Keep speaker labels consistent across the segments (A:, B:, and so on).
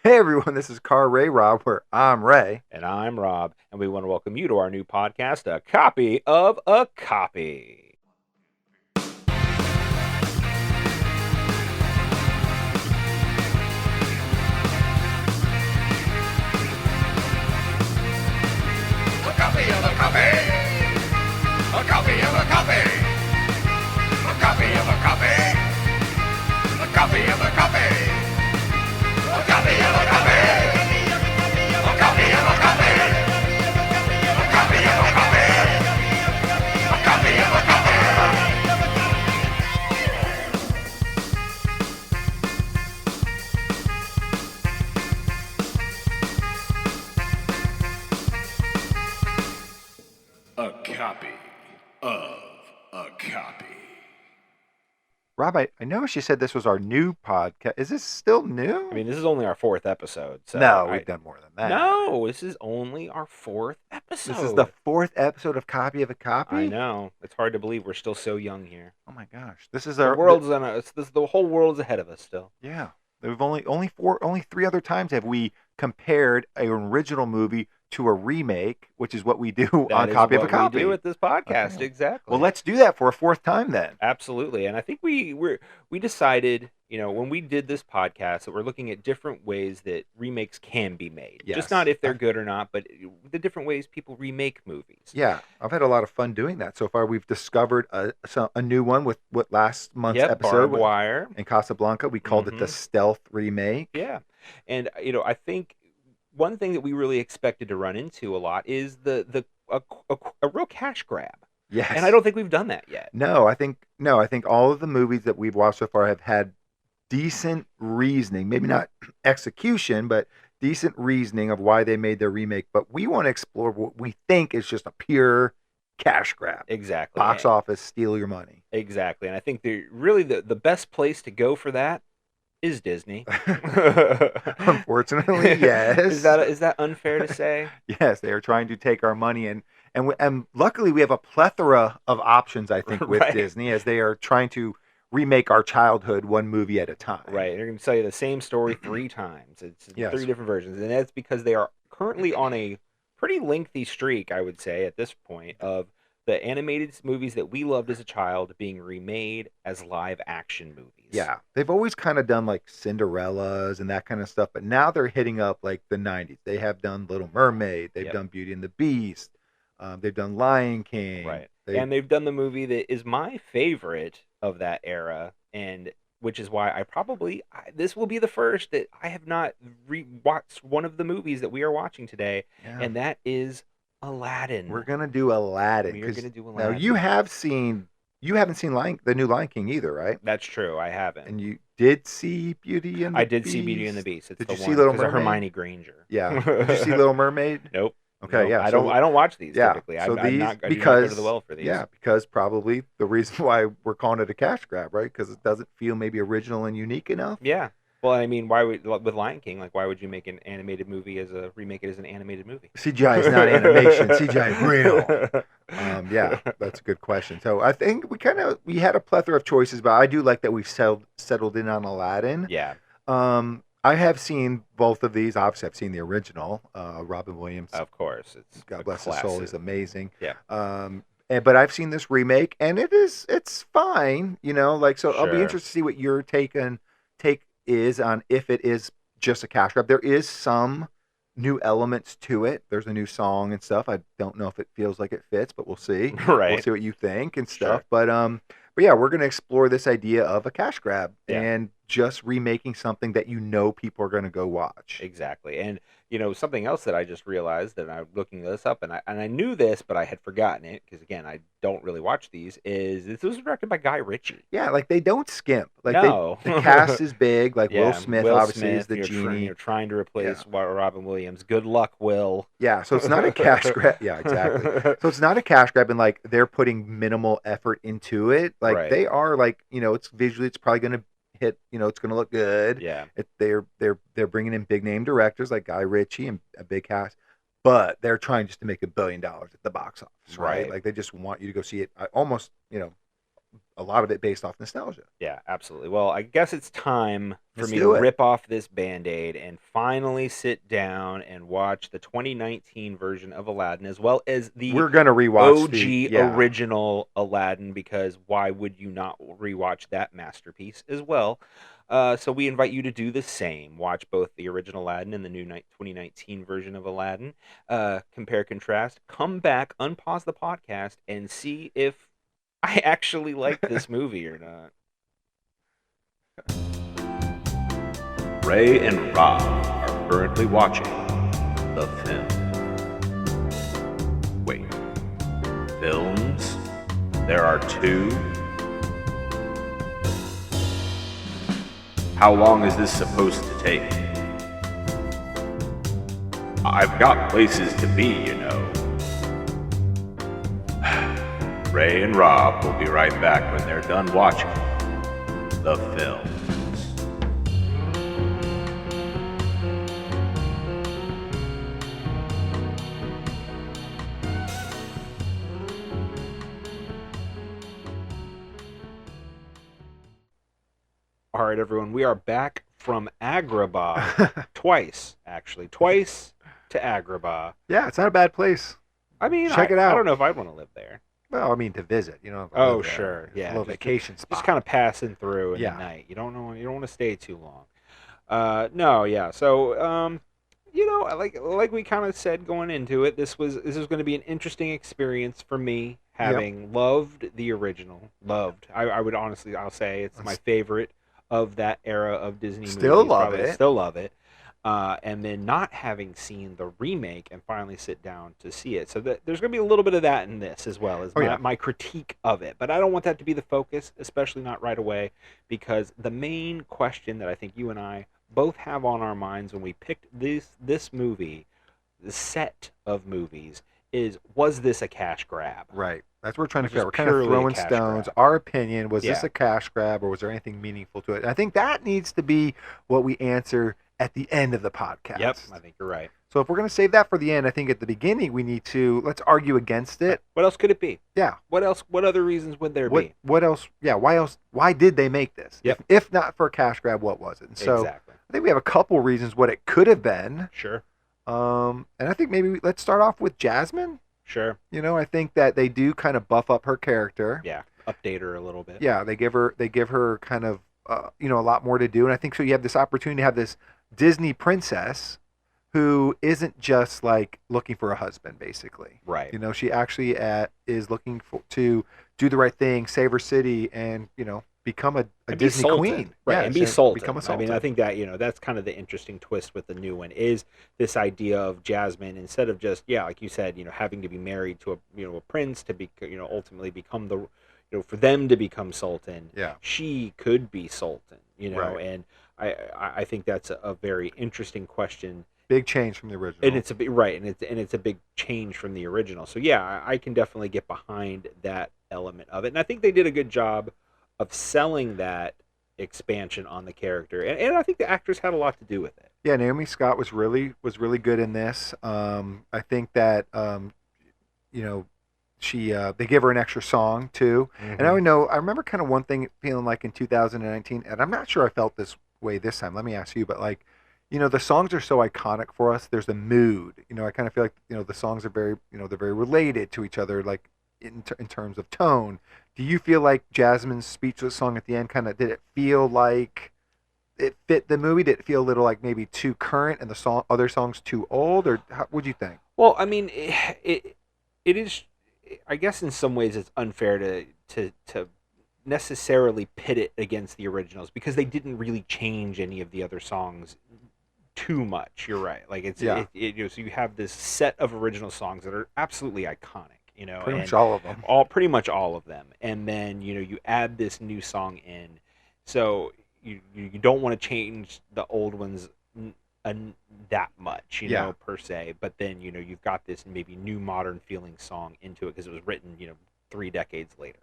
A: Hey everyone, this is Car Ray Rob, where I'm Ray.
B: And I'm Rob, and we want to welcome you to our new podcast, A Copy of a Copy.
C: A copy of a copy. A copy of a copy. A copy of a copy. A copy of a copy. A copy of a copy. A copy of a copy. A copy of a copy. A copy of a copy. A copy of a copy.
A: Rob, I noticed you said this was our new podcast. Is this still new?
B: I mean, this is only our fourth episode, so
A: no, we've done more than that.
B: No, this is only our fourth episode.
A: This is the fourth episode of Copy of a Copy?
B: I know. It's hard to believe we're still so young here.
A: Oh my gosh. This is
B: The
A: our
B: world's on us. The whole world's ahead of us still.
A: Yeah. We've only three other times have we compared an original movie to a remake, which is what we do on Copy of a Copy.
B: We do with this podcast,
A: Okay.
B: exactly.
A: Well, let's do that for a fourth time then.
B: Absolutely. And I think we decided, when we did this podcast, that we're looking at different ways that remakes can be made.
A: Yes.
B: Just not if they're good or not, but the different ways people remake movies.
A: Yeah, I've had a lot of fun doing that so far. We've discovered a new one with what last month's episode
B: Barbed Wire.
A: in Casablanca. We called it the stealth remake.
B: Yeah. And, I think one thing that we really expected to run into a lot is a real cash grab.
A: Yes.
B: And I don't think we've done that yet.
A: No, I think all of the movies that we've watched so far have had decent reasoning, maybe not execution, but decent reasoning of why they made their remake. But we want to explore what we think is just a pure cash grab.
B: Exactly.
A: Box office, steal your money.
B: Exactly. And I think the best place to go for that is Disney.
A: Unfortunately, yes.
B: Is that unfair to say?
A: Yes, they are trying to take our money, and luckily we have a plethora of options, I think, with
B: Right.
A: Disney, as they are trying to remake our childhood one movie at a time.
B: Right. They're going to tell you the same story three times. It's
A: Yes.
B: three different versions. And that's because they are currently on a pretty lengthy streak, I would say, at this point, of the animated movies that we loved as a child being remade as live action movies.
A: Yeah, they've always kind of done like Cinderellas and that kind of stuff, but now they're hitting up like the 90s. They have done Little Mermaid, they've done Beauty and the Beast, they've done Lion King.
B: Right. And they've done the movie that is my favorite of that era, and which is why this will be the first that I have not rewatched one of the movies that we are watching today,
A: Yeah.
B: and that is Aladdin.
A: We're gonna do Aladdin.
B: We are gonna do
A: Now
B: Aladdin.
A: you haven't seen the new Lion King either, right?
B: That's true. I haven't.
A: And you did see Beauty and the
B: I did
A: Beast?
B: see Beauty and the Beast. It's
A: Did
B: the
A: you see
B: one
A: Little
B: because of
A: Mermaid?
B: Hermione Granger.
A: Yeah. Did you see Little Mermaid?
B: Nope.
A: Okay,
B: Nope.
A: yeah.
B: I don't watch these typically.
A: So
B: I do
A: these
B: not go
A: because
B: to the well for these.
A: Yeah, because probably the reason why we're calling it a cash grab, right? Because it doesn't feel maybe original and unique enough.
B: Yeah. Well, I mean, why would with Lion King? Like, why would you make an animated movie remake it as an animated movie?
A: CGI is not animation. CGI is real. Yeah, that's a good question. So I think we had a plethora of choices, but I do like that we've settled in on Aladdin.
B: Yeah.
A: I have seen both of these. Obviously, I've seen the original. Robin Williams,
B: Of course, it's
A: God bless his soul, is amazing.
B: Yeah.
A: But I've seen this remake, and it's fine. So I'll be
B: Sure.
A: interested to see what your take is on if it is just a cash grab. There is some new elements to it. There's a new song and stuff. I don't know if it feels like it fits, but we'll see.
B: Right.
A: We'll see what you think and stuff.
B: Sure.
A: But yeah, we're gonna explore this idea of a cash grab
B: Yeah.
A: and just remaking something that people are gonna go watch.
B: Exactly. And something else that I just realized, and I'm looking this up, and I knew this, but I had forgotten it because again, I don't really watch these. Is this was directed by Guy Ritchie?
A: Yeah, like they don't skimp. Like
B: No.
A: the cast is big. Like
B: Yeah,
A: Will Smith
B: Will
A: obviously
B: Smith,
A: is the
B: you're
A: genie.
B: You're trying to replace Robin Williams. Good luck, Will.
A: Yeah, so it's not a cash grab. Yeah, exactly. So it's not a cash grab, and like they're putting minimal effort into it. Like
B: Right.
A: they are, like it's visually, it's probably gonna hit. It's gonna look good.
B: Yeah.
A: They're bringing in big name directors like Guy Ritchie and a big cast, but they're trying just to make $1 billion at the box office, right?
B: Right.
A: Like they just want you to go see it. Almost a lot of it based off nostalgia.
B: Yeah, absolutely. Well, I guess it's time for
A: Let's
B: me
A: do
B: to
A: it.
B: rip off this Band-Aid and finally sit down and watch the 2019 version of Aladdin, as well as the
A: We're gonna rewatch
B: OG
A: the
B: original Aladdin, because why would you not rewatch that masterpiece as well? So we invite you to do the same. Watch both the original Aladdin and the new 2019 version of Aladdin. Compare, contrast. Come back, unpause the podcast, and see if I actually like this movie or not.
D: Ray and Rob are currently watching the film. Wait, films? There are two? How long is this supposed to take? I've got places to be, you know. Ray and Rob will be right back when they're done watching the films.
B: All right, everyone, we are back from Agrabah. Twice to Agrabah.
A: Yeah, it's not a bad place.
B: I mean,
A: Check it
B: I
A: out.
B: don't know if I'd want to live there.
A: Well, I mean, to visit, you know.
B: Oh, sure, yeah,
A: a little
B: just-
A: vacation spot.
B: Just kind of passing through in
A: Yeah.
B: the night. You don't want to stay too long. No, yeah. So, you know, like we kind of said going into it, this was going to be an interesting experience for me, having loved the original. I would honestly, I'll say it's my favorite of that era of Disney
A: Still
B: movies.
A: love
B: Probably
A: it.
B: Still love it. And then not having seen the remake and finally sit down to see it. So there's going to be a little bit of that in this as well as my critique of it. But I don't want that to be the focus, especially not right away, because the main question that I think you and I both have on our minds when we picked this movie, the set of movies, is, was this a cash grab?
A: Right. That's what we're trying to
B: Just
A: figure out. We're kind of
B: purely a
A: throwing
B: cash
A: stones.
B: grab.
A: Our opinion, was this
B: Yeah.
A: a cash grab or was there anything meaningful to it? And I think that needs to be what we answer at the end of the podcast.
B: Yep, I think you're right.
A: So if we're going to save that for the end, I think at the beginning we need to, let's argue against it.
B: What else could it be?
A: Yeah.
B: What else? What other reasons would there be?
A: What else? Yeah, why else? Why did they make this?
B: Yep.
A: If not for a cash grab, what was it? And so
B: Exactly.
A: I think we have a couple reasons what it could have been.
B: Sure.
A: And I think maybe let's start off with Jasmine.
B: Sure.
A: You know, I think that they do kind of buff up her character.
B: Yeah. Update her a little bit.
A: Yeah, they give her kind of you know, a lot more to do, and I think so. You have this opportunity to have this Disney princess who isn't just like looking for a husband, basically.
B: Right.
A: You know, she actually is looking to do the right thing, save her city, and you know, become a
B: And be
A: Disney
B: Sultan.
A: queen.
B: Right,
A: Yeah,
B: and be
A: so
B: Sultan.
A: Become a
B: I
A: sultan.
B: mean, I think that, you know, that's kind of the interesting twist with the new one, is this idea of Jasmine, instead of just, yeah, like you said, you know, having to be married to a prince to be, you know, ultimately become the, you know, for them to become sultan.
A: Yeah.
B: She could be sultan, you know,
A: Right.
B: and I think that's a very interesting question.
A: Big change from the original.
B: And it's a big, right, and it's a big change from the original. So yeah, I can definitely get behind that element of it, and I think they did a good job of selling that expansion on the character, and I think the actors had a lot to do with it.
A: Yeah, Naomi Scott was really good in this. I think that you know, she they give her an extra song too. And I remember kind of one thing feeling like in 2019, and I'm not sure I felt this way this time. Let me ask you, but like, you know, the songs are so iconic for us. There's a mood. You know, I kind of feel like, you know, the songs are very, you know, they're very related to each other, like in terms of tone. Do you feel like Jasmine's speechless song at the end kind of, did it feel like it fit the movie? Did it feel a little like maybe too current and the other songs too old, or what'd you think?
B: Well, I mean, it is. I guess in some ways it's unfair to necessarily pit it against the originals, because they didn't really change any of the other songs too much. You're right. Like it's
A: Yeah.
B: you know, so you have this set of original songs that are absolutely iconic. You know,
A: Pretty
B: and
A: much all of them.
B: pretty much all of them, and then, you know, you add this new song in, so you don't want to change the old ones that much, you
A: Yeah.
B: know, per se, but then, you know, you've got this maybe new modern feeling song into it because it was written, you know, 3 decades later.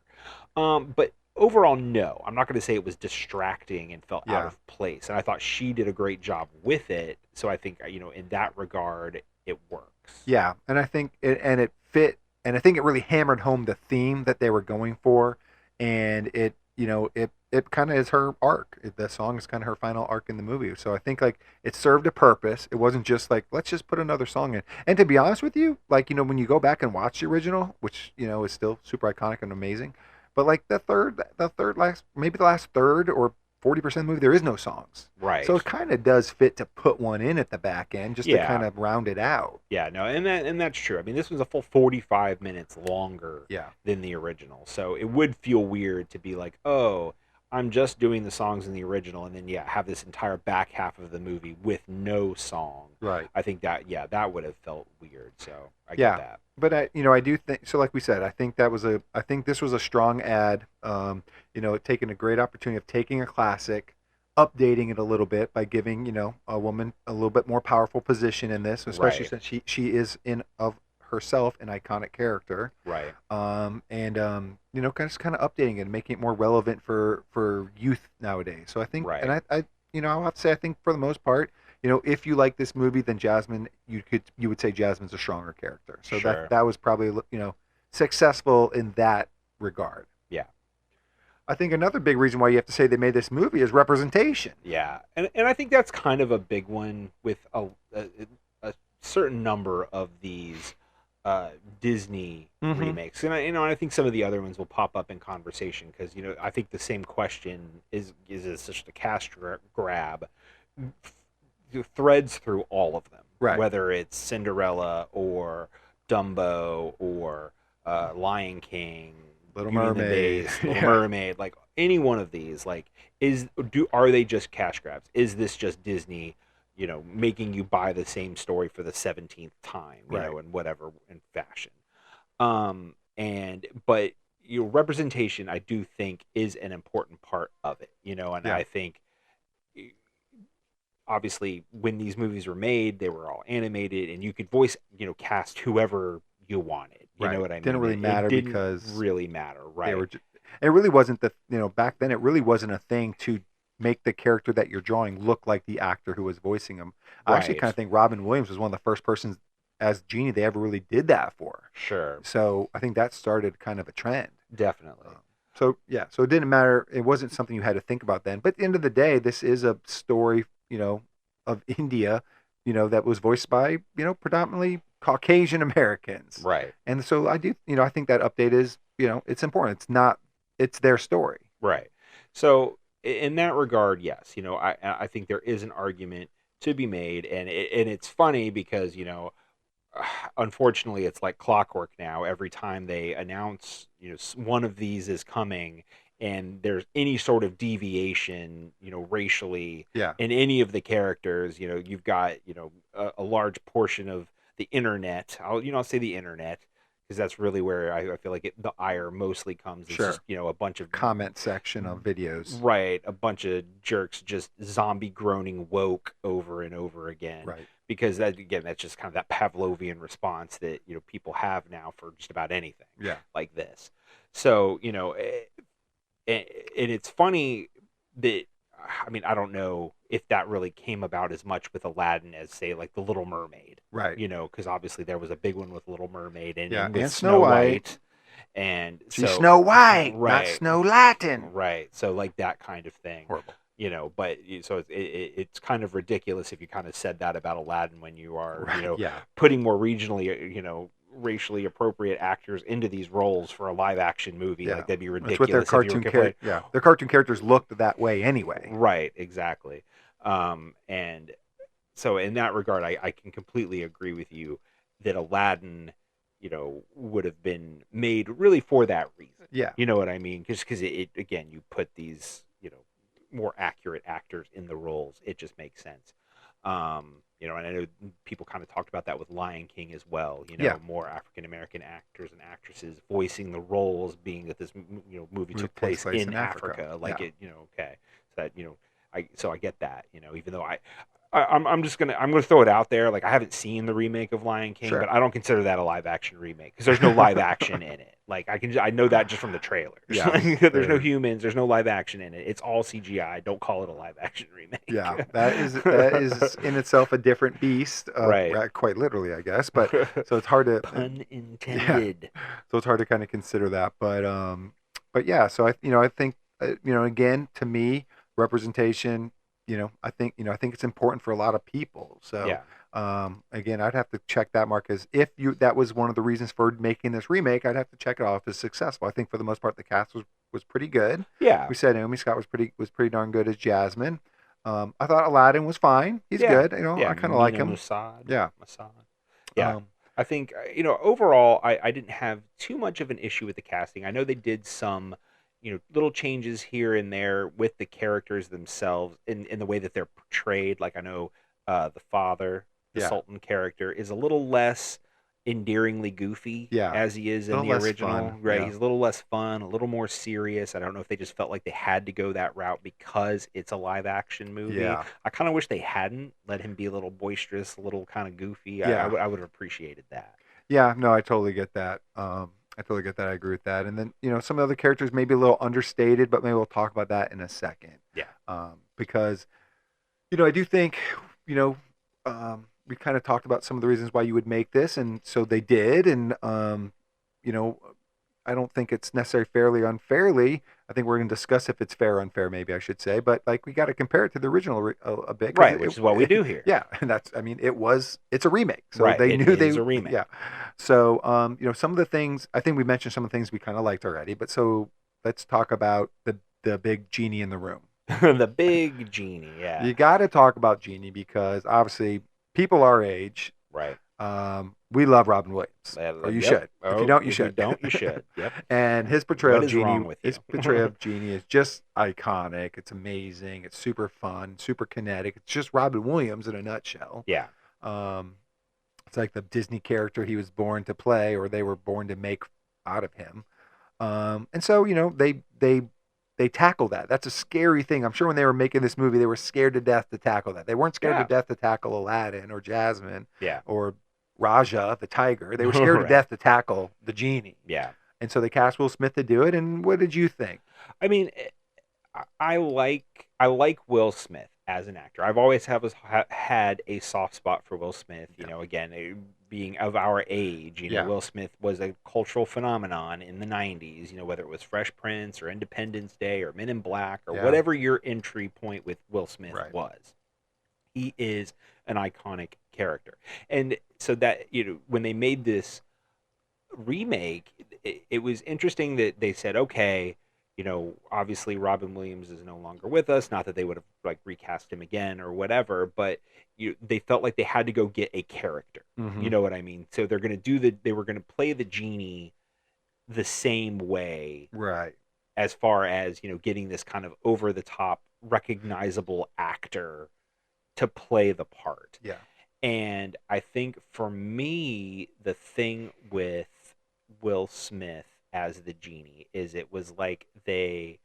B: But overall, no, I'm not going to say it was distracting and felt out
A: Yeah.
B: of place, and I thought she did a great job with it, so I think, you know, in that regard it works.
A: Yeah, and I think it fit, and I think it really hammered home the theme that they were going for, and it kind of is her arc. The song is kind of her final arc in the movie. So I think like it served a purpose. It wasn't just like let's just put another song in. And to be honest with you, like when you go back and watch the original, which is still super iconic and amazing, but like the third last, maybe the last third or 40% of the movie, there is no songs.
B: Right.
A: So it kind of does fit to put one in at the back end just to
B: Yeah.
A: kind of round it out.
B: Yeah, no, and that's true. I mean, this was a full 45 minutes longer
A: Yeah.
B: than the original, so it would feel weird to be like, oh, I'm just doing the songs in the original, and then have this entire back half of the movie with no song.
A: Right.
B: I think that would have felt weird. So I
A: Yeah.
B: get that.
A: But I do think so. Like we said, I think this was a strong ad. Taking a great opportunity of taking a classic, updating it a little bit by giving a woman a little bit more powerful position in this, especially
B: Right.
A: since she is in of herself an iconic character.
B: Right.
A: Kind of updating it and making it more relevant for youth nowadays. So I think,
B: Right.
A: and I'll have to say, I think for the most part, if you like this movie, then Jasmine, you would say Jasmine's a stronger character. So
B: Sure.
A: that was probably successful in that regard.
B: Yeah.
A: I think another big reason why you have to say they made this movie is representation.
B: Yeah, and I think that's kind of a big one with a certain number of these Disney
A: Mhm.
B: remakes, and I think some of the other ones will pop up in conversation because I think the same question is this just a cash grab threads through all of them,
A: Right.
B: whether it's Cinderella or Dumbo or Lion King,
A: Little
B: Beauty and the
A: Mermaid.
B: Beast, Little
A: Yeah.
B: Mermaid, like any one of these, like are they just cash grabs? Is this just Disney, making you buy the same story for the 17th time,
A: Right.
B: in whatever in fashion? But representation, I do think, is an important part of it, and
A: Yeah.
B: I think obviously when these movies were made, they were all animated, and you could cast whoever you wanted. You
A: Right.
B: know what I mean?
A: Didn't really matter
B: it didn't
A: because
B: really matter, right?
A: they were. It really wasn't back then. It really wasn't a thing to make the character that you're drawing look like the actor who was voicing him. I actually
B: Right.
A: kind of think Robin Williams was one of the first persons as Genie they ever really did that for.
B: Sure,
A: So I think that started kind of a trend.
B: definitely.
A: So yeah, so it didn't matter. It wasn't something you had to think about then. But at the end of the day, this is a story, of India, that was voiced by, predominantly Caucasian Americans.
B: Right,
A: And so I do, I think that update is, it's important. It's their story.
B: right. So in that regard, yes, I think there is an argument to be made, and it's funny because unfortunately it's like clockwork now. Every time they announce one of these is coming and there's any sort of deviation racially
A: Yeah.
B: in any of the characters, you've got a large portion of the internet. I'll say the internet because that's really where I feel like the ire mostly comes. It's
A: Sure.
B: just a bunch of
A: Comment section of videos.
B: right, a bunch of jerks just zombie groaning woke over and over again.
A: Right.
B: Because that's just kind of that Pavlovian response that people have now for just about anything
A: Yeah.
B: like this. So and it's funny that I don't know if that really came about as much with Aladdin as say like the Little Mermaid,
A: Right.
B: because obviously there was a big one with Little Mermaid
A: Yeah,
B: and with
A: and
B: Snow
A: Snow
B: White, and
A: She's
B: so
A: Snow White, not
B: right.
A: Snow Latin.
B: right, so like that kind of thing.
A: Horrible.
B: But so it's kind of ridiculous if you kind of said that about Aladdin when you are
A: Right. Yeah.
B: putting more regionally racially appropriate actors into these roles for a live action movie.
A: Yeah.
B: Like that'd be
A: That's
B: ridiculous
A: what their
B: if you were
A: cartoon
B: comparing-
A: Yeah. Their cartoon characters looked that way anyway.
B: Right, exactly. And so in that regard, I can completely agree with you that Aladdin, would have been made really for that reason.
A: Yeah.
B: You know what I mean? Because it again, you put these, more accurate actors in the roles. It just makes sense. And I know people kind of talked about that with Lion King as well.
A: Yeah.
B: More African American actors and actresses voicing the roles, being that this movie took place in Africa. Like
A: Yeah.
B: okay, so that I get that. Even though I'm gonna throw it out there. Like I haven't seen the remake of Lion King,
A: Sure.
B: but I don't consider that a live action remake because there's no live action in it. Like I know that just from the trailers.
A: Yeah.
B: Like, there's no humans. There's no live action in it. It's all CGI. Don't call it a live action remake.
A: Yeah, that is in itself a different beast,
B: Right.
A: Quite literally, I guess. But so it's hard to
B: Pun intended.
A: so it's hard to kind of consider that. But but yeah, so I think again, to me, representation, I think it's important for a lot of people. So
B: Yeah.
A: again, I'd have to check that mark as if you that was one of the reasons for making this remake. I'd have to check it off as successful. I think for the most part, the cast was pretty good.
B: Yeah.
A: We said Naomi Scott was pretty darn good as Jasmine. I thought Aladdin was fine. He's
B: Yeah.
A: good.
B: Yeah.
A: I kind of like
B: Mina
A: him.
B: Musad.
A: Yeah.
B: Masad. Yeah.
A: Um,
B: I think, overall, I didn't have too much of an issue with the casting. I know they did some, little changes here and there with the characters themselves in the way that they're portrayed. Like, I know the father, the
A: yeah.
B: Sultan character, is a little less endearingly goofy
A: Yeah.
B: as he is
A: A
B: in
A: little
B: the
A: less
B: original,
A: fun.
B: right?
A: Yeah.
B: He's a little less fun, a little more serious. I don't know if they just felt like they had to go that route because it's a live action movie.
A: Yeah.
B: I kind of wish they hadn't let him be a little boisterous, a little kind of goofy.
A: Yeah.
B: I would have appreciated that.
A: Yeah, no, I totally get that. I totally get that. I agree with that. And then, some of the other characters may be a little understated, but maybe we'll talk about that in a second.
B: Yeah.
A: Because, I do think, you know, we kind of talked about some of the reasons why you would make this, and so they did. And, you know, I don't think it's necessarily fairly or unfairly. I think we're going to discuss if it's fair or unfair, maybe I should say. But like, we got to compare it to the original a bit, 'cause
B: Right, which is what we do here.
A: Yeah, and it's a remake, so
B: Right,
A: they
B: it
A: knew
B: is a remake.
A: Yeah, so some of the things I think we mentioned some of the things we kind of liked already. But so let's talk about the big genie in the room.
B: The big genie, yeah.
A: You got to talk about Genie because obviously people our age,
B: Right.
A: we love Robin Williams. Or you
B: Yep.
A: should. If you don't, you
B: If
A: should.
B: you don't, you should. Yep.
A: And his portrayal
B: What
A: of
B: is wrong
A: Genie,
B: with you?
A: his portrayal of Genie is just iconic. It's amazing. It's super fun, super kinetic. It's just Robin Williams in a nutshell.
B: Yeah.
A: Um, it's like the Disney character he was born to play, or they were born to make out of him. And so they tackle that. That's a scary thing. I'm sure when they were making this movie, they were scared to death to tackle that. They weren't scared
B: Yeah.
A: to death to tackle Aladdin or Jasmine
B: Yeah.
A: or Raja the tiger. They were scared to
B: Right.
A: death to tackle the genie.
B: Yeah.
A: And so they cast Will Smith to do it. And what did you think?
B: I mean, I like Will Smith as an actor. I've always had a soft spot for Will Smith. You know, again, being of our age,
A: Yeah.
B: Will Smith was a cultural phenomenon in the '90s. Whether it was Fresh Prince or Independence Day or Men in Black or
A: Yeah.
B: whatever your entry point with Will Smith
A: Right.
B: was, he is an iconic character. And so that when they made this remake, it was interesting that they said, okay, obviously Robin Williams is no longer with us. Not that they would have like recast him again or whatever, but they felt like they had to go get a character.
A: Mhm.
B: You know what I mean? So they were going to play the genie the same way
A: Right.
B: as far as, getting this kind of over the top recognizable actor to play the part.
A: Yeah.
B: And I think for me, the thing with Will Smith as the genie is it was like they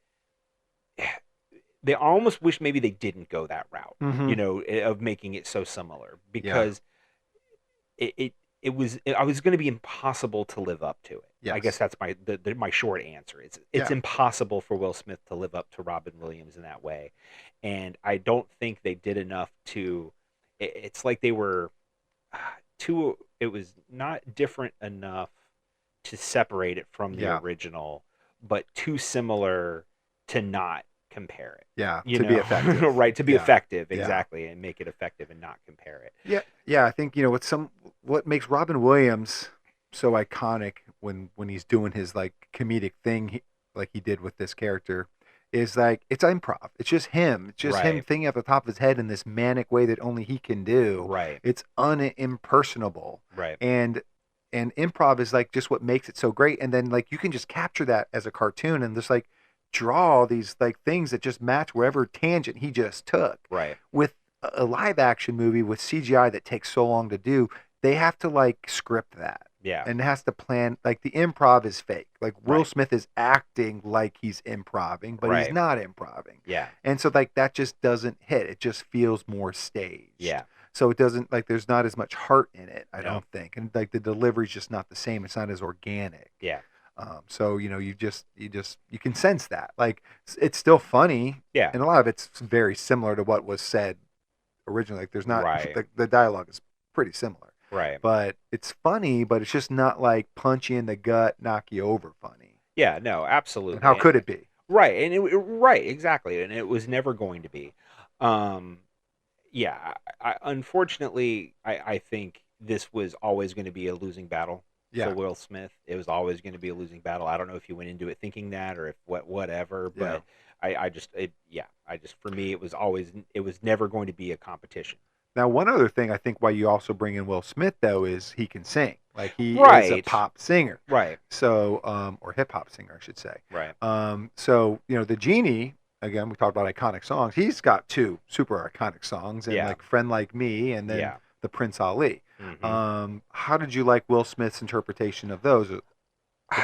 B: almost wish maybe they didn't go that route,
A: Mhm.
B: of making it so similar because it was going to be impossible to live up to it. I guess
A: Yes.
B: that's my short answer. It's
A: Yeah.
B: impossible for Will Smith to live up to Robin Williams in that way, and I don't think they did enough to. It's like they were too. It was not different enough to separate it from the
A: Yeah.
B: original, but too similar to not compare it.
A: Yeah.
B: You
A: To be
B: know?
A: effective.
B: Right, to be
A: Yeah.
B: effective,
A: Yeah.
B: exactly, and make it effective and not compare it.
A: Yeah. Yeah. I think, what makes Robin Williams so iconic when he's doing his like comedic thing, like he did with this character, is like it's improv. It's just him. It's just him
B: Right.
A: thinking off the top of his head in this manic way that only he can do.
B: Right,
A: It's unimpersonable.
B: right,
A: And improv is like just what makes it so great. And then like you can just capture that as a cartoon and just like draw these like things that just match wherever tangent he just took.
B: right.
A: With a live action movie with CGI that takes so long to do, they have to like script that.
B: Yeah,
A: And has to plan, like the improv is fake. Like Will
B: Right.
A: Smith is acting like he's improving, but he's
B: Right.
A: not improving.
B: yeah,
A: And so like that just doesn't hit. It just feels more staged.
B: yeah,
A: So it doesn't like there's not as much heart in it, I
B: No.
A: don't think. And like the delivery's just not the same. It's not as organic.
B: yeah,
A: So you can sense that. Like it's still funny,
B: yeah.
A: and a lot of it's very similar to what was said originally. Like there's not
B: Right.
A: the dialogue is pretty similar,
B: Right.
A: but it's funny, but it's just not like punch you in the gut, knock you over funny.
B: Yeah, no,
A: And how
B: absolutely.
A: could it be?
B: Right, and right, exactly, and it was never going to be. Um, yeah, unfortunately, I think this was always going to be a losing battle for
A: Yeah,
B: Will Smith. It was always going to be a losing battle. I don't know if he went into it thinking that or if whatever,
A: yeah.
B: but I just yeah, I just for me it was never going to be a competition.
A: Now, one other thing I think why you also bring in Will Smith though is he can sing. Like he is a
B: Right,
A: pop singer.
B: right,
A: So, or hip hop singer, I should say.
B: right.
A: So the genie again, we talked about iconic songs. He's got two super iconic songs, and
B: Yeah,
A: like "Friend Like Me" and then
B: yeah.
A: the Prince Ali.
B: Hmm.
A: How did you like Will Smith's interpretation of those?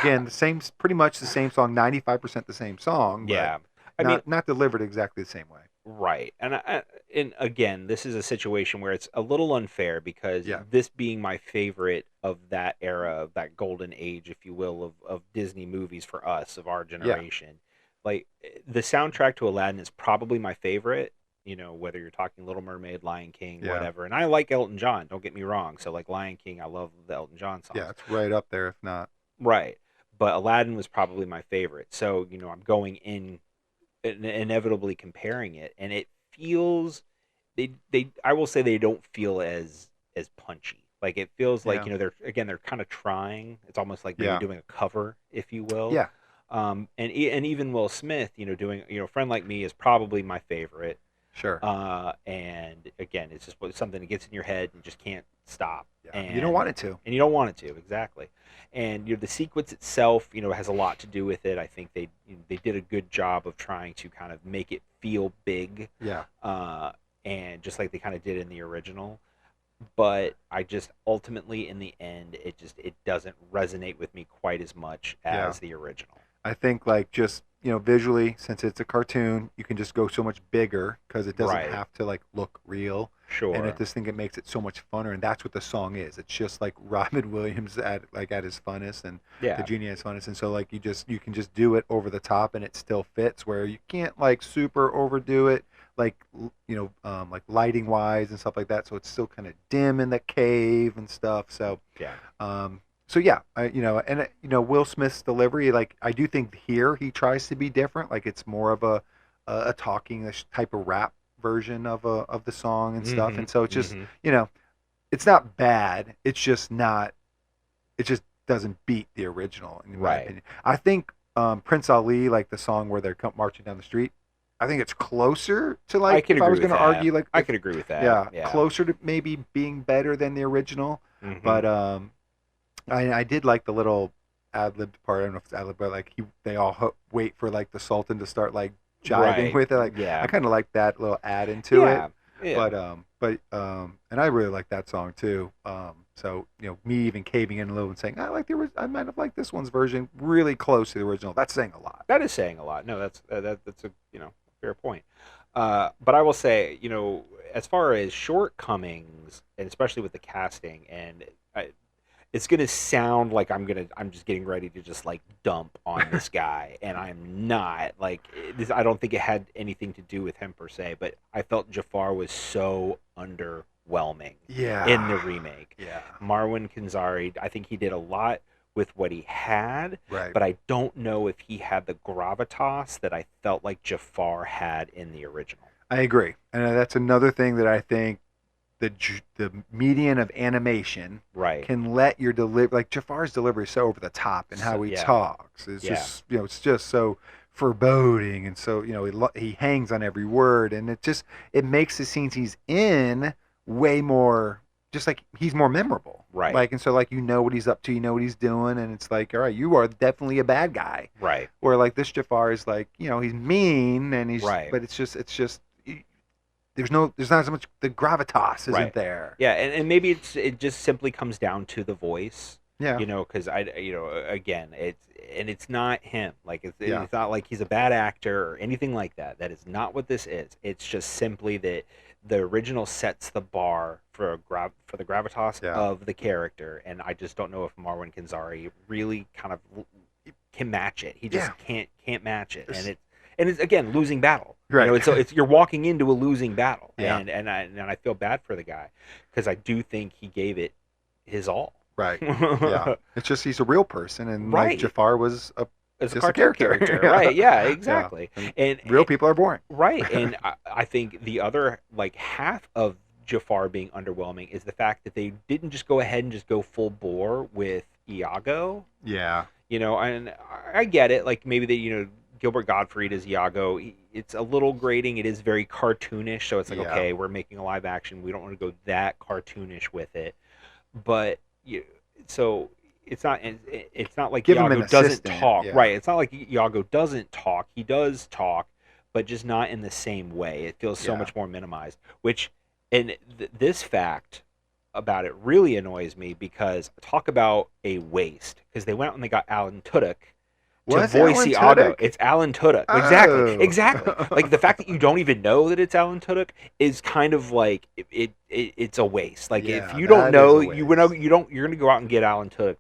A: Again, the same, pretty much the same song, 95% the same song, but
B: Yeah. I mean,
A: not delivered exactly the same way.
B: right. And again, this is a situation where it's a little unfair because
A: Yeah,
B: this being my favorite of that era, of that golden age, if you will, of Disney movies for us, of our
A: yeah,
B: generation. Like the soundtrack to Aladdin is probably my favorite, you know, whether you're talking Little Mermaid, Lion King,
A: yeah,
B: whatever. And I like Elton John, don't get me wrong. So like Lion King, I love the Elton John
A: yeah.
B: songs.
A: It's right up there, if not.
B: Right. But Aladdin was probably my favorite. So, you know, I'm going in inevitably comparing it, and it feels they I will say they don't feel as punchy. Like it feels like
A: Yeah,
B: you know they're kind of trying. It's almost like maybe
A: yeah,
B: doing a cover, if you will.
A: yeah.
B: And even Will Smith, you know, doing "Friend Like Me" is probably my favorite.
A: Sure.
B: And again, it's just something that gets in your head and just can't stop.
A: Yeah. You don't
B: And
A: want it to.
B: you don't want it to exactly. And the sequence itself, has a lot to do with it. I think they did a good job of trying to kind of make it feel big,
A: Yeah,
B: uh, and just like they kind of did in the original. But I just ultimately, in the end, it doesn't resonate with me quite as much
A: yeah.
B: as the original.
A: I think like just visually, since it's a cartoon, you can just go so much bigger because it doesn't
B: Right.
A: have to like look real. And I
B: Sure.
A: just think it makes it so much funner, and that's what the song is. It's just like Robin Williams at his funnest, and the
B: Yeah.
A: genie at his funnest, and so like you can just do it over the top, and it still fits. Where you can't like super overdo it, like like lighting wise and stuff like that. So it's still kind of dim in the cave and stuff.
B: Yeah.
A: Um, so yeah, Will Smith's delivery, like I do think here he tries to be different. Like it's more of a talking type of rap version of the song and stuff.
B: Mm-hmm.
A: And so it's just
B: Mm-hmm.
A: it's not bad. It's just not. It just doesn't beat the original in my
B: Right.
A: opinion. I think Prince Ali, like the song where they're marching down the street. I think it's closer to
B: I
A: like
B: could
A: if I
B: agree
A: was
B: with
A: going to
B: that.
A: argue like
B: I
A: if,
B: could agree with that.
A: yeah,
B: Yeah.
A: closer to maybe being better than the original.
B: Mm-hmm.
A: But I did like the little ad lib part. I don't know if it's ad lib, but like they all wait for like the Sultan to start like jiving
B: Right.
A: with it. Like I
B: Yeah.
A: kind of like that little add into it.
B: Yeah. Yeah.
A: And I really like that song too. So me even caving in a little and saying I like I might have liked this one's version really close to the original. That's saying a lot.
B: That is saying a lot. No, that's a fair point. But I will say, as far as shortcomings, and especially with the casting, and it's gonna sound like I'm just getting ready to just like dump on this guy, and I'm not. Like this, I don't think it had anything to do with him per se, but I felt Jafar was so underwhelming
A: Yeah.
B: in the remake.
A: Yeah.
B: Marwan Kenzari, I think he did a lot with what he had,
A: Right.
B: but I don't know if he had the gravitas that I felt like Jafar had in the original.
A: I agree, and that's another thing that I think the median of animation
B: Right.
A: can let your deliver like Jafar's delivery is so over the top and how he
B: Yeah.
A: talks. It's
B: Yeah.
A: just it's just so foreboding, and so he hangs on every word, and it makes the scenes he's in way more just like he's more memorable.
B: Right.
A: Like and so like what he's up to, what he's doing, and it's like all right, you are definitely a bad guy.
B: Right.
A: Where like this Jafar is like he's mean and he's
B: Right.
A: but it's just there's not as much the gravitas isn't
B: Right.
A: there.
B: Yeah, and maybe it just simply comes down to the voice.
A: Yeah.
B: Because again, it's not him. Like
A: Yeah.
B: it's not like he's a bad actor or anything like that. That is not what this is. It's just simply that the original sets the bar for the gravitas
A: Yeah.
B: of the character, and I just don't know if Marwan Kenzari really kind of can match it. He just can't match it, and it's again losing battle.
A: Right.
B: It's you're walking into a losing battle,
A: Yeah.
B: and I feel bad for the guy because I do think he gave it his all.
A: Right. Yeah. It's just he's a real person, and like
B: Right.
A: Jafar was
B: as a
A: just a
B: cartoon
A: character.
B: character, right? Yeah,
A: Yeah.
B: exactly.
A: And
B: And
A: real people are boring.
B: right, and I think the other like half of Jafar being underwhelming is the fact that they didn't just go ahead and just go full bore with Iago.
A: Yeah.
B: And I get it. Like maybe they, Gilbert Gottfried as Iago. It's a little grating. It is very cartoonish, so it's like,
A: Yeah.
B: okay, we're making a live action. We don't want to go that cartoonish with it, but so it's not like
A: Give him
B: Iago
A: an
B: doesn't
A: assistant.
B: talk,
A: Yeah.
B: right? It's not like Iago doesn't talk. He does talk, but just not in the same way. It feels so
A: Yeah.
B: much more minimized. And this fact about it really annoys me because talk about a waste. Because they went out and they got Alan Tudyk to
A: Was
B: voice
A: Alan
B: Iago.
A: Tudyk?
B: It's Alan Tudyk.
A: Oh.
B: Exactly. Like the fact that you don't even know that it's Alan Tudyk is kind of like it's a waste. Like if
A: Yeah,
B: you don't
A: that
B: know,
A: is a waste.
B: you're gonna go out and get Alan Tudyk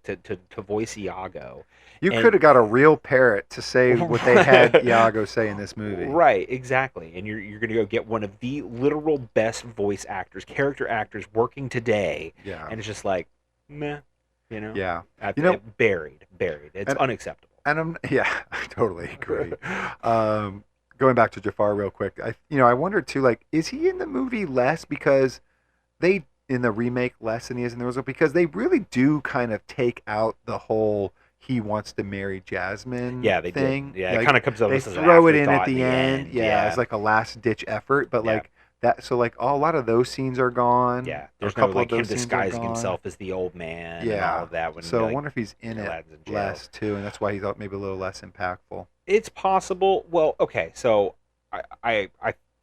B: to voice Iago.
A: You
B: And-
A: could have got a real parrot to say what they had Iago say in this movie.
B: Right, exactly. And you're gonna go get one of the literal best voice actors, character actors working today,
A: Yeah.
B: and it's just like, meh,
A: Yeah.
B: buried. It's
A: And-
B: unacceptable.
A: And yeah, I totally agree. Going back to Jafar real quick, I wonder too, like, is he in the movie less because they in the remake less than he is in the original? Because they really do kind of take out the whole he wants to marry Jasmine
B: Yeah, they
A: thing.
B: did. Yeah, it
A: Like,
B: kind of comes up
A: they
B: as an
A: throw it in
B: afterthought
A: at the end. Yeah, it's like a last ditch effort, but
B: Yeah.
A: like that. So like a lot of those scenes are gone.
B: Yeah,
A: A
B: there's no
A: couple
B: like
A: of
B: him
A: those scenes are
B: disguising
A: gone.
B: himself as the old man and
A: Yeah.
B: all of that. When
A: So I
B: like,
A: wonder if he's in it
B: Aladdin's in jail.
A: less too, and that's why he's maybe a little less impactful.
B: It's possible. Well, okay, so I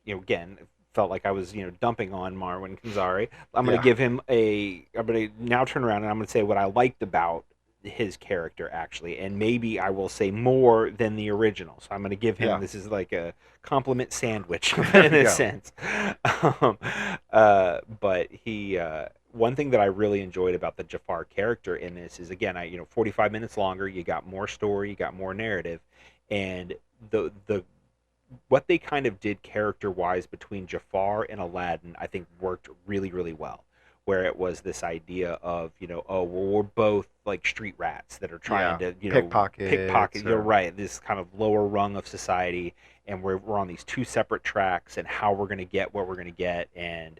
B: again felt like I was dumping on Marwan Kenzari. I'm going
A: Yeah.
B: to give him I'm going to now turn around and I'm going to say what I liked about his character actually, and maybe I will say more than the original. So I'm going to give him
A: Yeah.
B: this is like a compliment sandwich in
A: There you
B: a
A: go.
B: sense. But he. One thing that I really enjoyed about the Jafar character in this is again, 45 minutes longer. You got more story, you got more narrative, and the what they kind of did character wise between Jafar and Aladdin, I think worked really, really well. Where it was this idea of, oh, well, we're both like street rats that are trying to, pickpocket. You're
A: or-
B: right. This kind of lower rung of society, and we're on these two separate tracks, and how we're going to get what we're going to get, and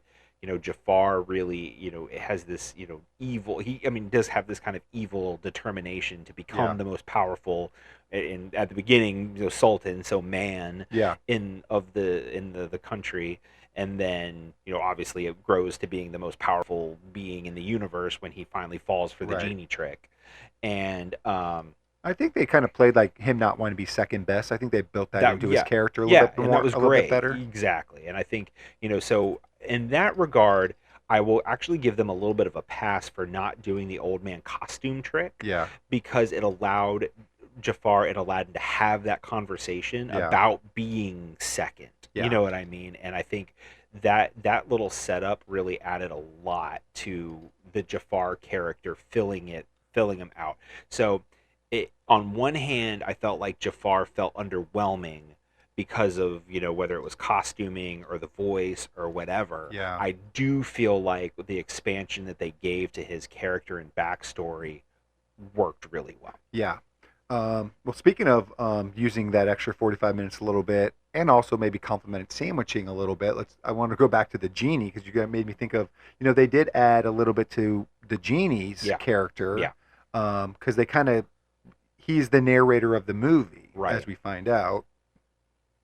B: Jafar really, it has this, evil. Does have this kind of evil determination to become
A: Yeah.
B: the most powerful. At the beginning, sultan, so man
A: Yeah.
B: in the country, and then obviously it grows to being the most powerful being in the universe when he finally falls for the
A: Right.
B: genie trick, and
A: I think they kind of played like him not wanting to be second best. I think they built that into his character a little bit more,
B: and that was
A: a little
B: great.
A: bit better.
B: Exactly, and I think so in that regard, I will actually give them a little bit of a pass for not doing the old man costume trick
A: Yeah.
B: because it allowed Jafar and Aladdin to have that conversation
A: Yeah.
B: about being second.
A: Yeah.
B: You know what I mean? And I think that little setup really added a lot to the Jafar character, filling him out. So on one hand, I felt like Jafar felt underwhelming because of whether it was costuming or the voice or whatever.
A: Yeah.
B: I do feel like the expansion that they gave to his character and backstory worked really well.
A: Yeah. Well, speaking of using that extra 45 minutes a little bit, and also maybe complemented sandwiching a little bit, I want to go back to the genie because made me think of, they did add a little bit to the genie's
B: Yeah.
A: character.
B: Yeah.
A: Because he's the narrator of the movie,
B: Right.
A: as we find out.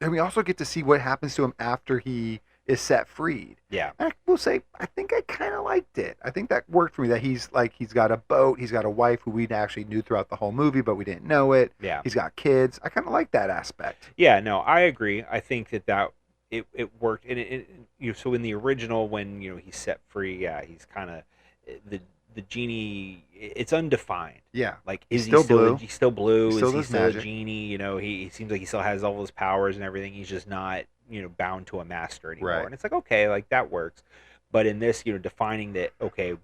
A: And we also get to see what happens to him after he is set freed.
B: Yeah.
A: I will say, I think I kind of liked it. I think that worked for me. That he's got a boat, he's got a wife who we actually knew throughout the whole movie, but we didn't know it.
B: Yeah.
A: He's got kids. I kind of like that aspect.
B: Yeah, no, I agree. I think that it worked, and so in the original when he's set free, yeah, he's kind of the genie. It's undefined.
A: Yeah,
B: Like,
A: He's
B: is
A: still
B: he still
A: blue.
B: he's still blue?
A: He still
B: Is he
A: does
B: still
A: magic.
B: a genie? He seems like he still has all his powers and everything. He's just not bound to a master anymore.
A: Right.
B: And it's like, okay, like that works. But in this, defining that, okay,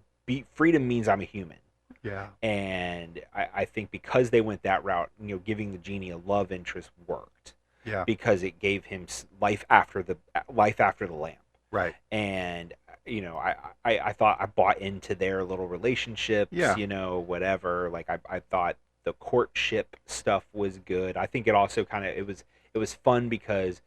B: freedom means I'm a human.
A: yeah,
B: And I think because they went that route, giving the genie a love interest worked
A: yeah,
B: because it gave him life after the lamp.
A: right.
B: And I thought I bought into their little relationships.
A: Yeah.
B: Whatever. Like I thought The courtship stuff was good. I think it also kind of it was fun because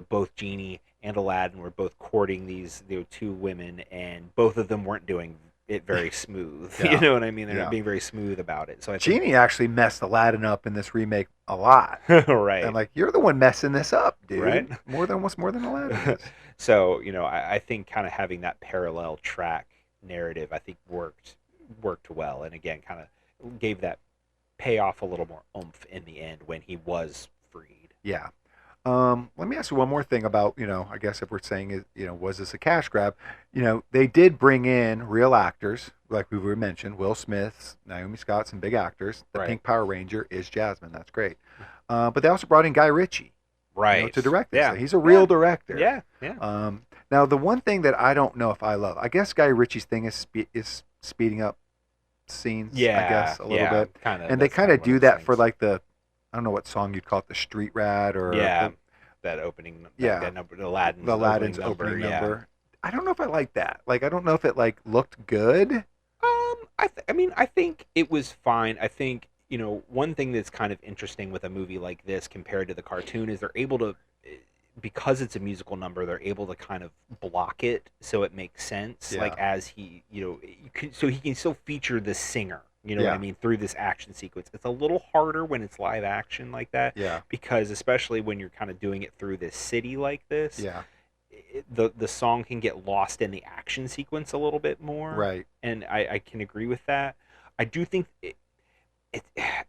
B: both Genie and Aladdin were both courting these two women, and both of them weren't doing it very smooth. You
A: Yeah.
B: know what I mean? They're
A: Yeah.
B: not being very smooth about it. So I think
A: Genie actually messed Aladdin up in this remake a lot.
B: right.
A: And like, you're the one messing this up, dude.
B: Right?
A: Almost more than Aladdin is.
B: So I think kind of having that parallel track narrative, I think worked well, and again, kind of gave that payoff a little more oomph in the end when he was freed.
A: Yeah. Let me ask you one more thing about, I guess if we're saying it, was this a cash grab? They did bring in real actors, like we were mentioned, Will Smith, Naomi Scott, some big actors. The
B: Right.
A: Pink Power Ranger is Jasmine. That's great. But they also brought in Guy Ritchie,
B: Right.
A: to direct this.
B: Yeah.
A: He's a real director.
B: Yeah. Yeah.
A: Now, the one thing that I don't know if I love, I guess Guy Ritchie's thing is speeding up scenes,
B: Yeah.
A: I guess, a little bit.
B: Kind of.
A: And they kind of do that for like I don't know what song you'd call it, the Street Rat or
B: that opening.
A: Yeah.
B: That number, Aladdin's
A: opening
B: yeah.
A: number. I don't know if I like that. Like, I don't know if it like looked good.
B: I think it was fine. I think one thing that's kind of interesting with a movie like this compared to the cartoon is they're able to, because it's a musical number, they're able to kind of block it so it makes sense.
A: Yeah.
B: Like as he, so he can still feature the singer. You know what I
A: Yeah.
B: mean? Through this action sequence. It's a little harder when it's live action like that.
A: Yeah.
B: Because especially when you're kind of doing it through this city like this,
A: Yeah.
B: the song can get lost in the action sequence a little bit more.
A: Right.
B: And I can agree with that. I do think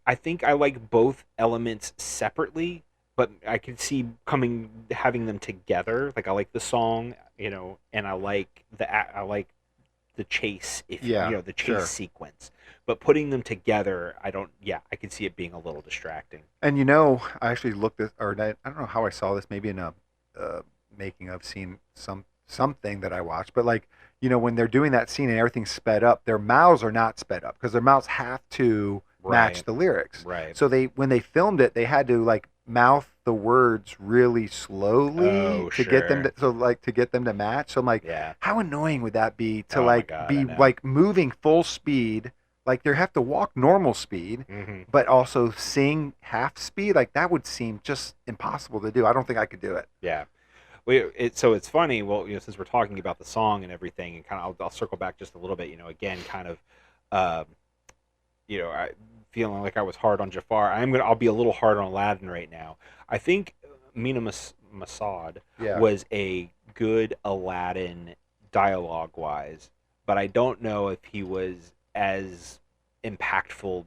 B: I think I like both elements separately, but I can see having them together. Like I like the song, and I like the chase, the chase
A: sure.
B: sequence. But putting them together, I can see it being a little distracting.
A: And I actually looked at, or I don't know how I saw this, maybe in a making of scene, something that I watched, but like, when they're doing that scene and everything's sped up, their mouths are not sped up because their mouths have to match
B: Right.
A: the lyrics.
B: Right.
A: So when they filmed it, they had to like mouth the words really slowly
B: Oh,
A: to get them
B: sure.
A: to get them to match. So I'm like,
B: Yeah.
A: how annoying would that be to
B: Oh my
A: like
B: God, I
A: be
B: know.
A: like moving full speed, like they have to walk normal speed,
B: Hmm.
A: but also sing half speed? Like that would seem just impossible to do. I don't think I could do it.
B: Yeah. So it's funny. Well, since we're talking about the song and everything, and kind of, I'll circle back just a little bit. Again, kind of, um, I feeling like I was hard on Jafar. I'll be a little hard on Aladdin right now. I think Mina Masad
A: Yeah.
B: was a good Aladdin dialogue wise, but I don't know if he was as impactful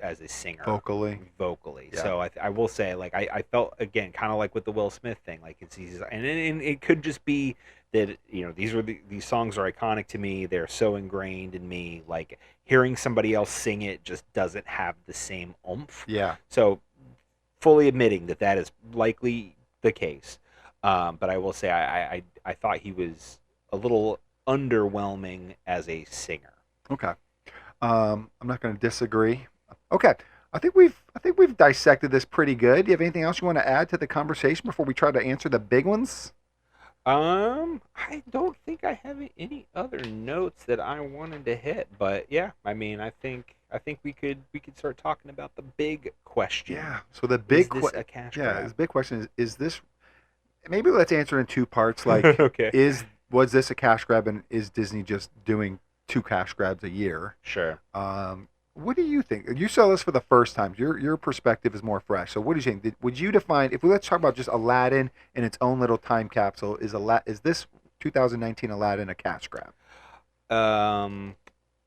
B: as a singer
A: Vocally.
B: vocally.
A: Yeah.
B: So I will say, like, I felt again kind of like with the Will Smith thing, like and it could just be that these songs are iconic to me. They're so ingrained in me. Like hearing somebody else sing it just doesn't have the same oomph.
A: Yeah.
B: So fully admitting that is likely the case. But I will say I thought he was a little underwhelming as a singer.
A: Okay. I'm not going to disagree. Okay. I think we've dissected this pretty good. Do you have anything else you want to add to the conversation before we try to answer the big ones?
B: I don't think I have any other notes that I wanted to hit, but yeah, I mean, I think we could start talking about the big question.
A: Yeah. So the big
B: Is this a cash
A: yeah,
B: grab?
A: the big question is this, maybe let's answer in two parts, like
B: Okay.
A: was this a cash grab, and is Disney just doing 2 cash grabs a year?
B: Sure.
A: What do you think? You saw this for the first time. Your perspective is more fresh. So what do you think? Would you define, let's talk about just Aladdin in its own little time capsule, is this 2019 Aladdin a cash grab?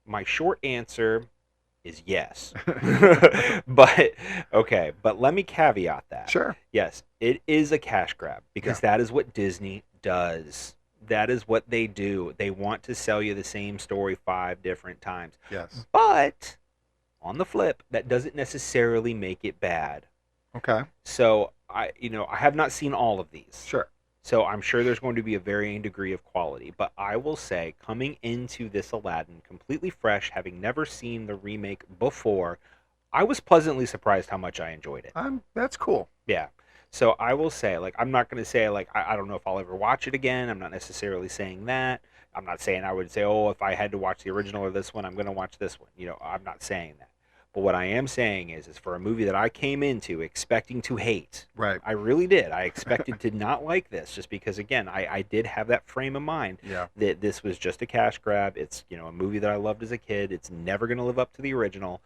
B: My short answer is yes. But okay, but let me caveat that.
A: Sure.
B: Yes, it is a cash grab because that is what Disney does. That is what they do. They want to sell you the same story 5 different times.
A: Yes.
B: But on the flip, that doesn't necessarily make it bad.
A: Okay.
B: So I have not seen all of these.
A: Sure.
B: So I'm sure there's going to be a varying degree of quality. But I will say, coming into this Aladdin completely fresh, having never seen the remake before, I was pleasantly surprised how much I enjoyed it.
A: That's cool.
B: Yeah. So I will say, like, I'm not going to say, like, I don't know if I'll ever watch it again. I'm not necessarily saying that. I'm not saying I would say, oh, if I had to watch the original or this one, I'm going to watch this one. I'm not saying that. But what I am saying is for a movie that I came into expecting to hate,
A: Right.
B: I really did. I expected to not like this just because, again, I did have that frame of mind
A: Yeah.
B: that this was just a cash grab. It's, a movie that I loved as a kid. It's never going to live up to the original.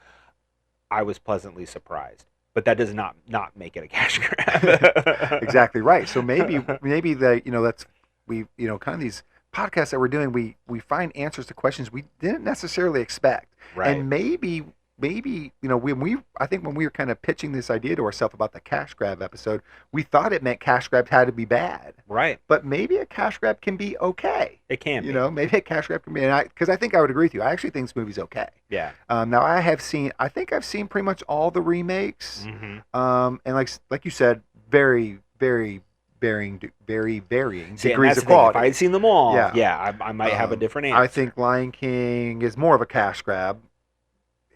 B: I was pleasantly surprised. But that does not make it a cash grab.
A: Exactly right. So maybe that's kind of these podcasts that we're doing, we find answers to questions we didn't necessarily expect.
B: Right.
A: And maybe I think when we were kind of pitching this idea to ourselves about the cash grab episode, we thought it meant cash grabs had to be bad.
B: Right.
A: But maybe a cash grab can be okay.
B: It can be.
A: Maybe a cash grab can be, because I think I would agree with you. I actually think this movie's okay.
B: Yeah.
A: Now I think I've seen pretty much all the remakes.
B: Mm-hmm.
A: And like you said, very, very varying
B: See,
A: degrees of
B: the thing.
A: quality.
B: If I had seen them all,
A: Yeah.
B: I might have a different answer.
A: I think Lion King is more of a cash grab,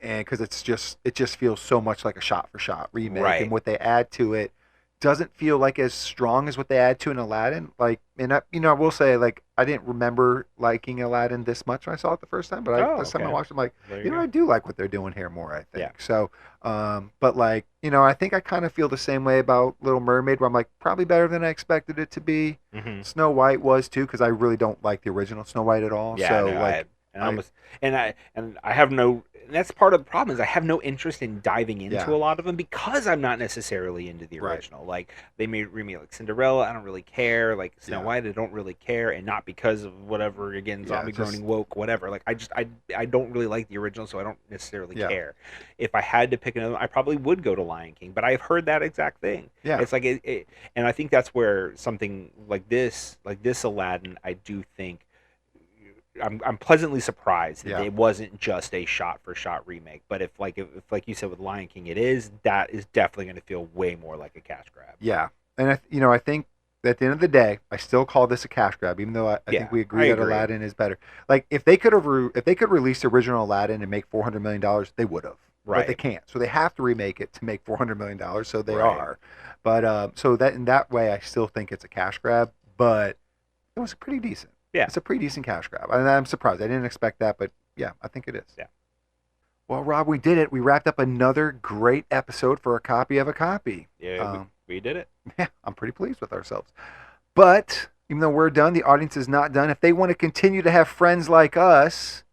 A: and because it just feels so much like a shot for shot remake,
B: Right.
A: and what they add to it doesn't feel like as strong as what they add to an Aladdin. Like, and I will say, like, I didn't remember liking Aladdin this much when I saw it the first time, but this time I watched it, I'm like,
B: There you go.
A: I do like what they're doing here more, I think.
B: Yeah.
A: So, but like, I think I kind of feel the same way about Little Mermaid, where I'm like, probably better than I expected it to be.
B: Mm-hmm.
A: Snow White was too, because I really don't like the original Snow White at all.
B: Yeah,
A: So,
B: no,
A: like,
B: I have no. And that's part of the problem is I have no interest in diving into
A: Yeah.
B: a lot of them because I'm not necessarily into the
A: Right.
B: original. Like they made remake like Cinderella, I don't really care. Like Snow
A: Yeah.
B: White, I don't really care, and not because of whatever. Again, zombie
A: just-
B: groaning woke, whatever. Like I don't really like the original, so I don't necessarily
A: Yeah.
B: care. If I had to pick another, one, I probably would go to Lion King. But I've heard that exact thing.
A: Yeah.
B: It's like and I think that's where something like this Aladdin, I do think. I'm pleasantly surprised that
A: Yeah.
B: it wasn't just a shot for shot remake. But if like you said with Lion King, that is definitely going to feel way more like a cash grab.
A: Yeah, and I think at the end of the day, I still call this a cash grab, even though I think we agree that Aladdin is better. Like if they could release the original Aladdin and make $400 million, they would have.
B: Right.
A: But they can't, so they have to remake it to make $400 million. So they
B: Right.
A: are. But so that in that way, I still think it's a cash grab. But it was pretty decent.
B: Yeah.
A: It's a pretty decent cash grab. And I'm surprised. I didn't expect that, but yeah, I think it is.
B: Yeah.
A: Well, Rob, we did it. We wrapped up another great episode for A Copy of a Copy.
B: Yeah, we did it.
A: Yeah, I'm pretty pleased with ourselves. But even though we're done, the audience is not done. If they want to continue to have friends like us,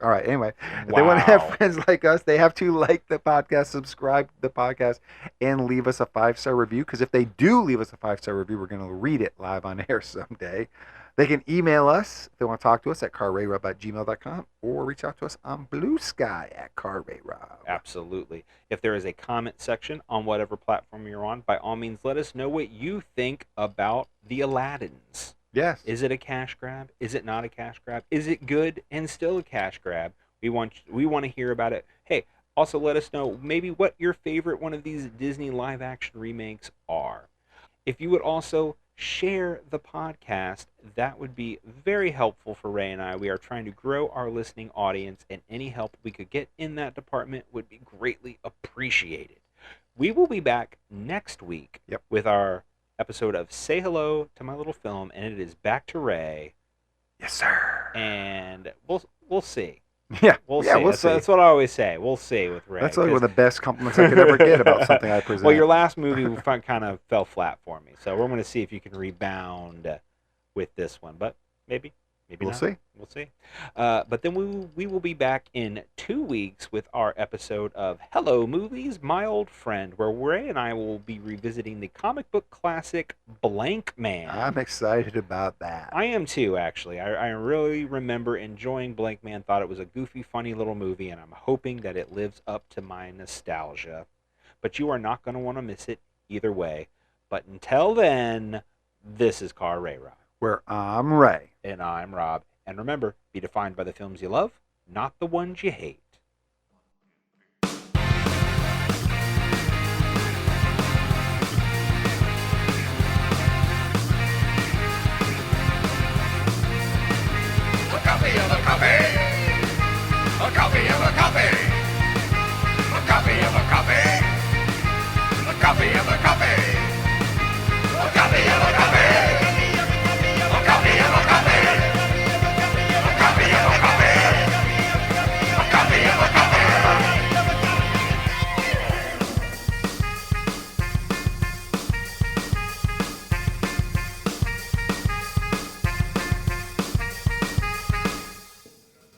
A: all right, anyway, if they want to have friends like us, they have to like the podcast, subscribe to the podcast, and leave us a 5-star review. Because if they do leave us a 5-star review, we're going to read it live on air someday. They can email us if they want to talk to us at carrayrob@gmail.com or reach out to us on Blue Sky at carrayrob.
B: Absolutely. If there is a comment section on whatever platform you're on, by all means, let us know what you think about the Aladdins.
A: Yes.
B: Is it a cash grab? Is it not a cash grab? Is it good and still a cash grab? We want to hear about it. Hey, also let us know maybe what your favorite one of these Disney live action remakes are. If you would also share the podcast, that would be very helpful for Ray and I. We are trying to grow our listening audience, and any help we could get in that department would be greatly appreciated. We will be back next week with our episode of Say Hello to My Little Film, and it is back to Ray.
A: Yes, sir.
B: And we'll see.
A: Yeah,
B: We'll
A: yeah,
B: see.
A: We'll
B: that's,
A: see.
B: That's what I always say. We'll see with Ray.
A: That's like one of the best compliments I could ever get about something I present.
B: Well, your last movie kind of fell flat for me, so we're going to see if you can rebound with this one. But maybe
A: we'll
B: not.
A: see.
B: We'll see. But then we will be back in 2 weeks with our episode of Hello Movies, My Old Friend, where Ray and I will be revisiting the comic book classic Blank Man.
A: I'm excited about that.
B: I am too, actually. I really remember enjoying Blank Man, thought it was a goofy, funny little movie, and I'm hoping that it lives up to my nostalgia. But you are not going to want to miss it either way. But until then, this is Car Ray Rob.
A: Where I'm Ray.
B: And I'm Rob. And remember, be defined by the films you love, not the ones you hate.
C: A copy of a copy. A copy of a copy. A copy of a copy. A copy of a copy. A copy of a copy. A copy of a copy. A copy of a copy. A copy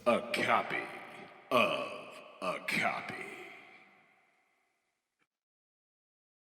C: A copy of a copy.